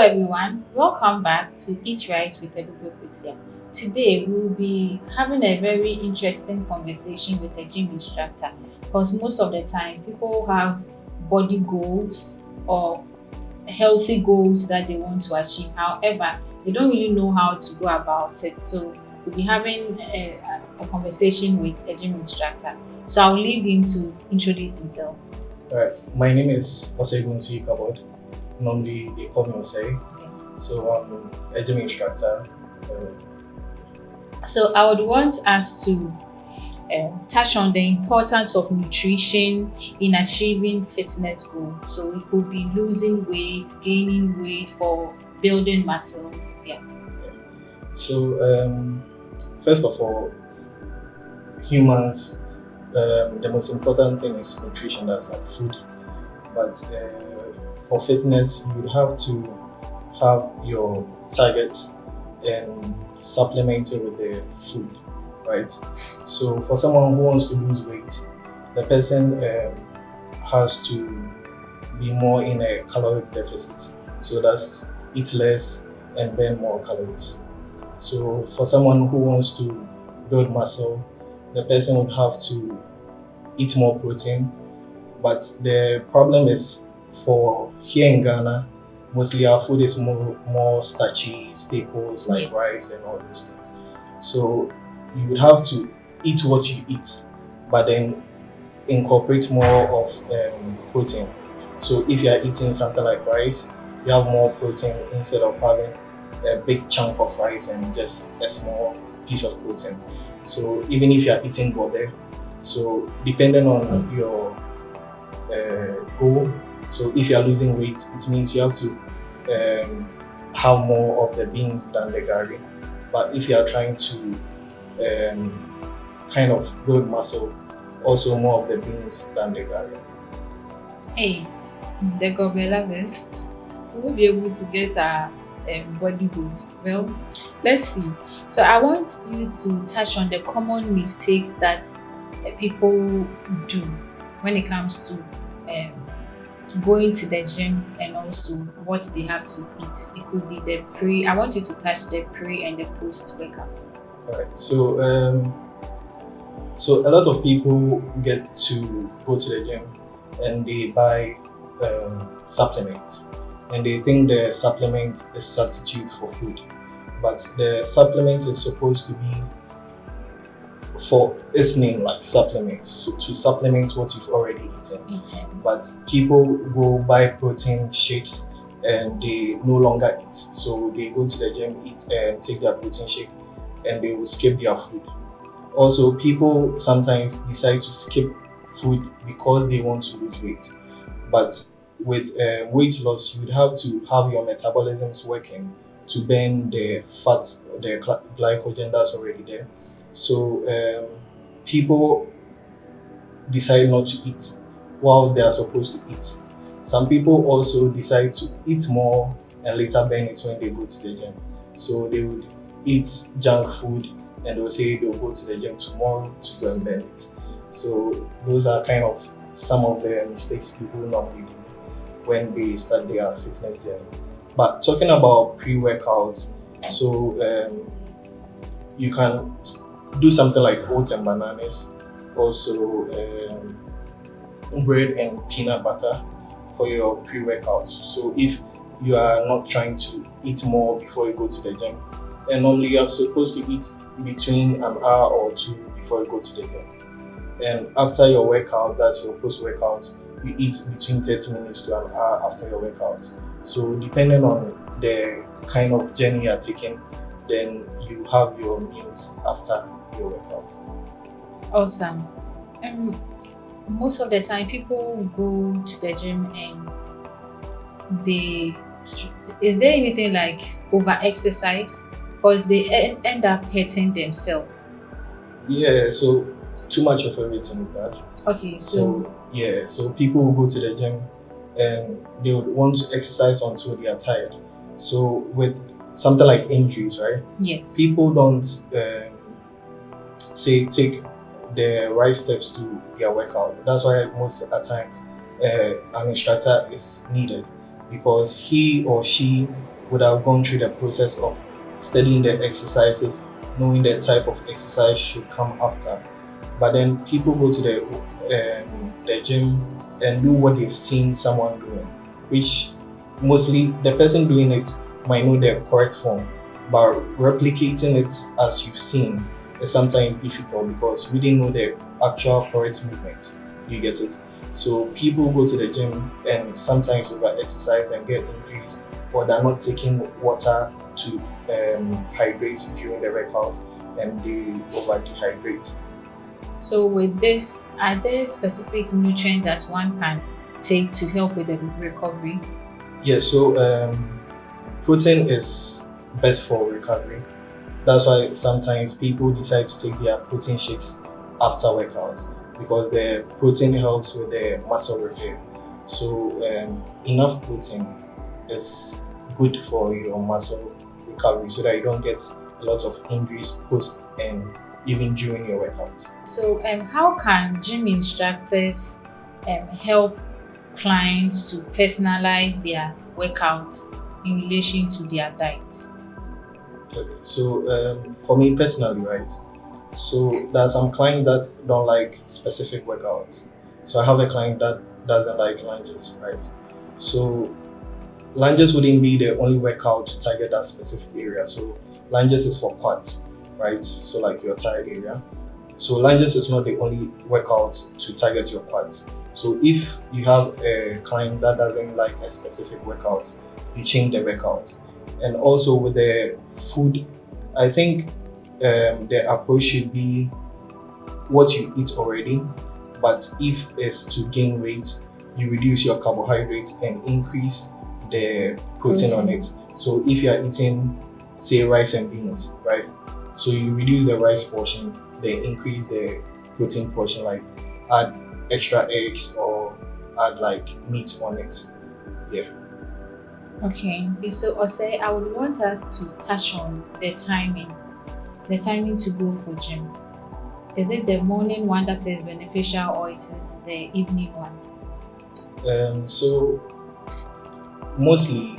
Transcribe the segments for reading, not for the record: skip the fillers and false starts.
everyone, welcome back to Eat Right with Edugo Christian. Today we'll be having a very interesting conversation with a gym instructor because most of the time people have body goals or healthy goals that they want to achieve. However, they don't really know how to go about it. So we'll be having a conversation with a gym instructor. So I'll leave him to introduce himself. Alright, my name is Osegunsi Kabod. Normally they call me Osei. So I'm a gym instructor. So I would want us to touch on the importance of nutrition in achieving fitness goals. So it could be losing weight, gaining weight, for building muscles. So first of all, humans, the most important thing is nutrition. That's like food. But for fitness, you would have to have your target and supplement it with the food, right? So for someone who wants to lose weight, the person has to be more in a caloric deficit. So that's eat less and burn more calories. So for someone who wants to build muscle, the person would have to eat more protein. But the problem is, for here in Ghana, mostly our food is more starchy staples like Yes. rice and all those things. So you would have to eat what you eat, but then incorporate more of protein. So if you are eating something like rice, you have more protein instead of having a big chunk of rice and just a small piece of protein. So even if you are eating bode, so depending on your goal, so if you are losing weight, it means you have to have more of the beans than the gari. But if you are trying to kind of build muscle, also more of the beans than the gari. Hey, the Gobe lovers, we'll be able to get our body boost. Well, let's see. So I want you to touch on the common mistakes that people do when it comes to going to the gym and also what they have to eat. It could be the pre. I want you to touch the pre and the post workout. Alright, so so a lot of people get to go to the gym and they buy supplement, and they think the supplement is substitute for food, but the supplement is supposed to be for its name, like supplements, so to supplement what you've already eaten. But people go buy protein shakes and they no longer eat. So they go to the gym, eat and take their protein shake, and they will skip their food. Also, people sometimes decide to skip food because they want to lose weight. But with weight loss, you would have to have your metabolisms working to burn the fat, the glycogen that's already there. So people decide not to eat whilst they are supposed to eat. Some people also decide to eat more and later burn it when they go to the gym. So they would eat junk food and they'll say they'll go to the gym tomorrow to go and burn it. So those are kind of some of the mistakes people normally do when they start their fitness journey. But talking about pre-workout, so you can do something like oats and bananas, also bread and peanut butter for your pre-workouts. So if you are not trying to eat more before you go to the gym, and normally you are supposed to eat between an hour or two before you go to the gym. And after your workout, that's your post-workout, you eat between 30 minutes to an hour after your workout. So depending on the kind of journey you are taking, then you have your meals after your workout. Awesome. Most of the time, people go to the gym and is there anything like over exercise? Because they end up hurting themselves. Yeah, so too much of everything is bad. Okay, So people will go to the gym and they would want to exercise until they are tired. So with something like injuries, right? yes. People don't take the right steps to their workout. That's why most at times an instructor is needed. because he or she would have gone through the process of studying the exercises, knowing the type of exercise should come after. But then people go to the gym and do what they've seen someone doing, which mostly the person doing it might know the correct form, but replicating it as you've seen is sometimes difficult because we didn't know the actual correct movement. You get it? So people go to the gym and sometimes over exercise and get injuries, or they're not taking water to hydrate during the workout and they over dehydrate. So with this, are there specific nutrients that one can take to help with the recovery? Yeah, so protein is best for recovery. That's why sometimes people decide to take their protein shakes after workouts because the protein helps with the muscle repair. So enough protein is good for your muscle recovery so that you don't get a lot of injuries post and even during your workout. So how can gym instructors help clients to personalize their workouts in relation to their diets? Okay, so for me personally, right? So there are some clients that don't like specific workouts. So I have a client that doesn't like lunges, right? So lunges wouldn't be the only workout to target that specific area. So lunges is for quads, right? So like your thigh area. So lunges is not the only workout to target your quads. So if you have a client that doesn't like a specific workout, you change the workout. And also with the food, I think the approach should be what you eat already, but if it's to gain weight, you reduce your carbohydrates and increase the protein on it. So if you are eating, say, rice and beans, right? So you reduce the rice portion, then increase the protein portion, like add extra eggs or add like meat on it. Yeah. Okay. So Osei, I would want us to touch on the timing to go for gym. Is it the morning one that is beneficial or it is the evening ones? So mostly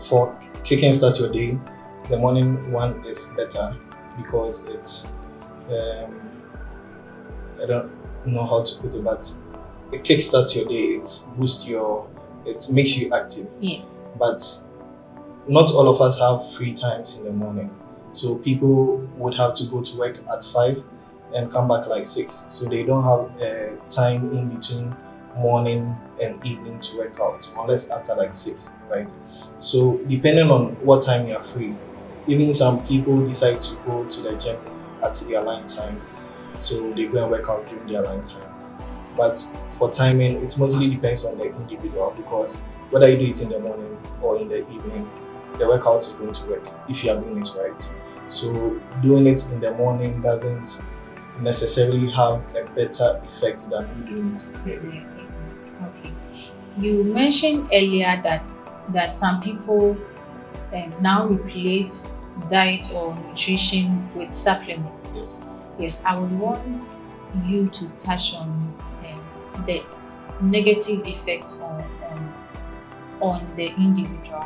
for kicking start your day, the morning one is better because it's I don't know how to put it, but it kickstarts your day, it makes you active. Yes. But not all of us have free times in the morning. So people would have to go to work at 5 and come back like 6. So they don't have time in between morning and evening to work out unless after like 6, right? So depending on what time you're free, even some people decide to go to the gym at their lunch time. So they go and work out during their lunch time. But for timing, it mostly depends on the individual because whether you do it in the morning or in the evening, the workout is going to work if you are doing it right. So doing it in the morning doesn't necessarily have a better effect than you doing it in the evening. Okay. You mentioned earlier that some people now replace diet or nutrition with supplements. Yes, I would want you to touch on the negative effects on the individual.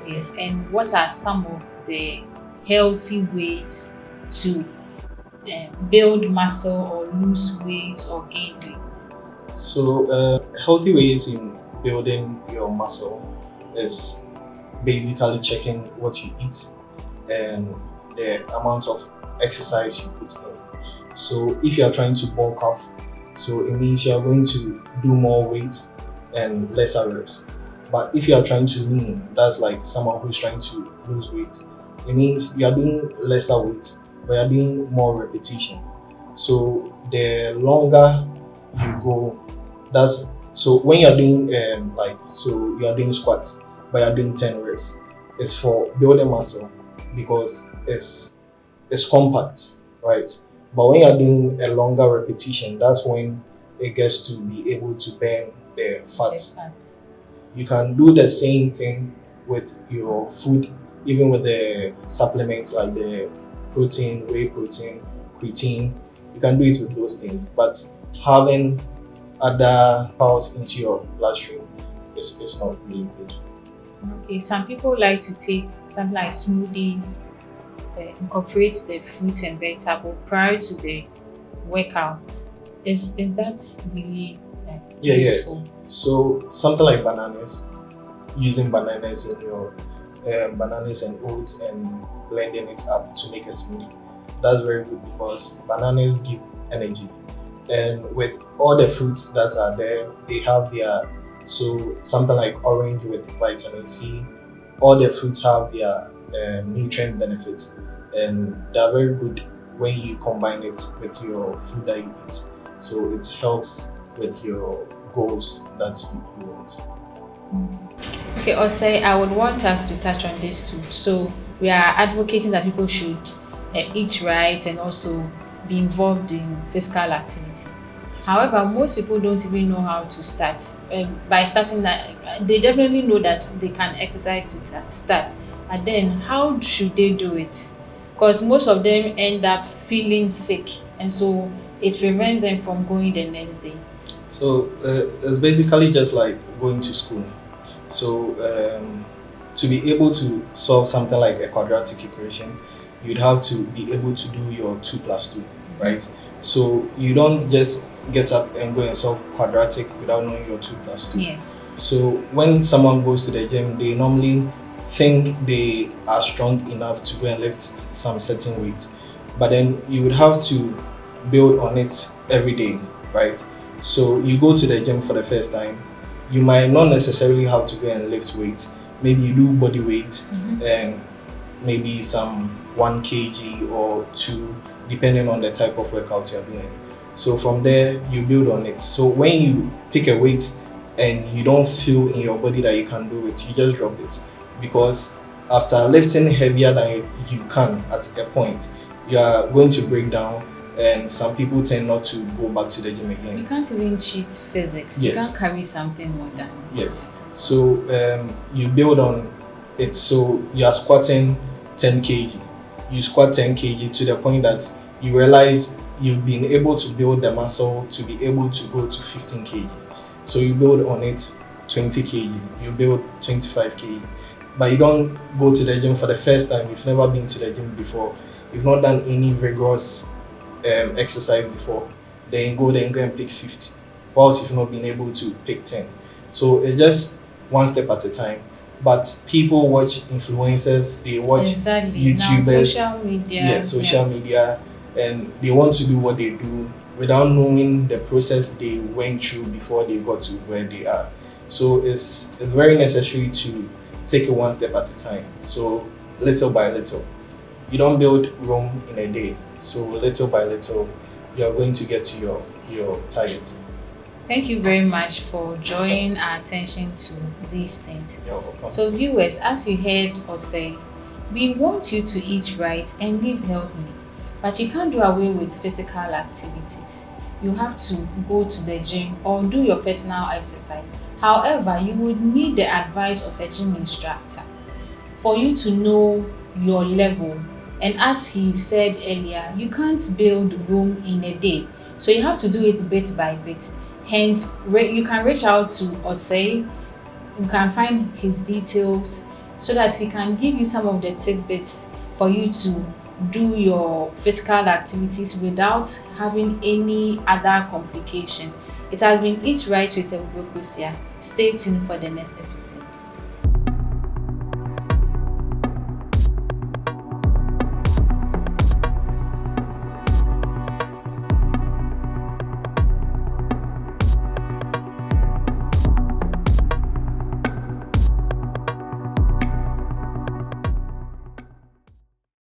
Yes, and what are some of the healthy ways to build muscle or lose weight or gain weight? So healthy ways in building your muscle is basically checking what you eat and the amount of exercise you put in. So if you are trying to bulk up, so it means you are going to do more weight and lesser reps. But if you are trying to lean, that's like someone who's trying to lose weight. It means you are doing lesser weight, but you are doing more repetition. So the longer you go, that's so when you are doing so you are doing squats, but you are doing 10 reps. It's for building muscle because it's compact, right? But when you're doing a longer repetition, that's when it gets to be able to burn the fats. You can do the same thing with your food, even with the supplements like the protein, whey protein, creatine. You can do it with those things. But having other powers into your bloodstream it's not really good. Okay, some people like to take something like smoothies, incorporate the fruits and vegetable prior to the workout. Is that really Yeah, yeah. useful? So something like bananas, using bananas in your bananas and oats and blending it up to make a smoothie. That's very good because bananas give energy, and with all the fruits that are there, they have their, so something like orange with vitamin C. All the fruits have their nutrient benefits, and they're very good when you combine it with your food that you eat. So it helps with your goals that you want. Okay, also I would want us to touch on this too. So we are advocating that people should eat right and also be involved in physical activity. However, most people don't even know how to start. By starting that, they definitely know that they can exercise to start. And then, how should they do it? Because most of them end up feeling sick, and so it prevents them from going the next day. So it's basically just like going to school. So to be able to solve something like a quadratic equation, you'd have to be able to do your 2 plus 2, right? So you don't just get up and go and solve quadratic without knowing your 2 plus 2. Yes. So when someone goes to the gym, they normally think they are strong enough to go and lift some certain weight. But then you would have to build on it every day, right? So you go to the gym for the first time, you might not necessarily have to go and lift weight. Maybe you do body weight and maybe some 1 kg or 2, depending on the type of workout you're doing. So from there, you build on it. So when you pick a weight and you don't feel in your body that you can do it, you just drop it. Because after lifting heavier than you can at a point, you are going to break down, and some people tend not to go back to the gym again. You can't even cheat physics. Yes. You can't carry something more than. Yes. So you build on it. So you are squatting 10 kg. You squat 10 kg to the point that you realize you've been able to build the muscle to be able to go to 15 kg. So you build on it 20 kg. You build 25 kg. But you don't go to the gym for the first time. You've never been to the gym before. You've not done any rigorous exercise before. Then go and pick 50. Whilst you've not been able to pick 10. So it's just one step at a time. But people watch influencers, they watch YouTubers, now, social media. Social media, and they want to do what they do without knowing the process they went through before they got to where they are. So it's very necessary to take it one step at a time. So little by little. You don't build Rome in a day. So little by little, you are going to get to your target. Thank you very much for drawing our attention to these things. You're welcome. So viewers, as you heard us say, we want you to eat right and live healthily, but you can't do away with physical activities. You have to go to the gym or do your personal exercise. However, you would need the advice of a gym instructor for you to know your level. And as he said earlier, you can't build Rome in a day. So you have to do it bit by bit. Hence, you can reach out to Osei. You can find his details so that he can give you some of the tidbits for you to do your physical activities without having any other complication. It has been Eat Right with Ebukosia. Stay tuned for the next episode.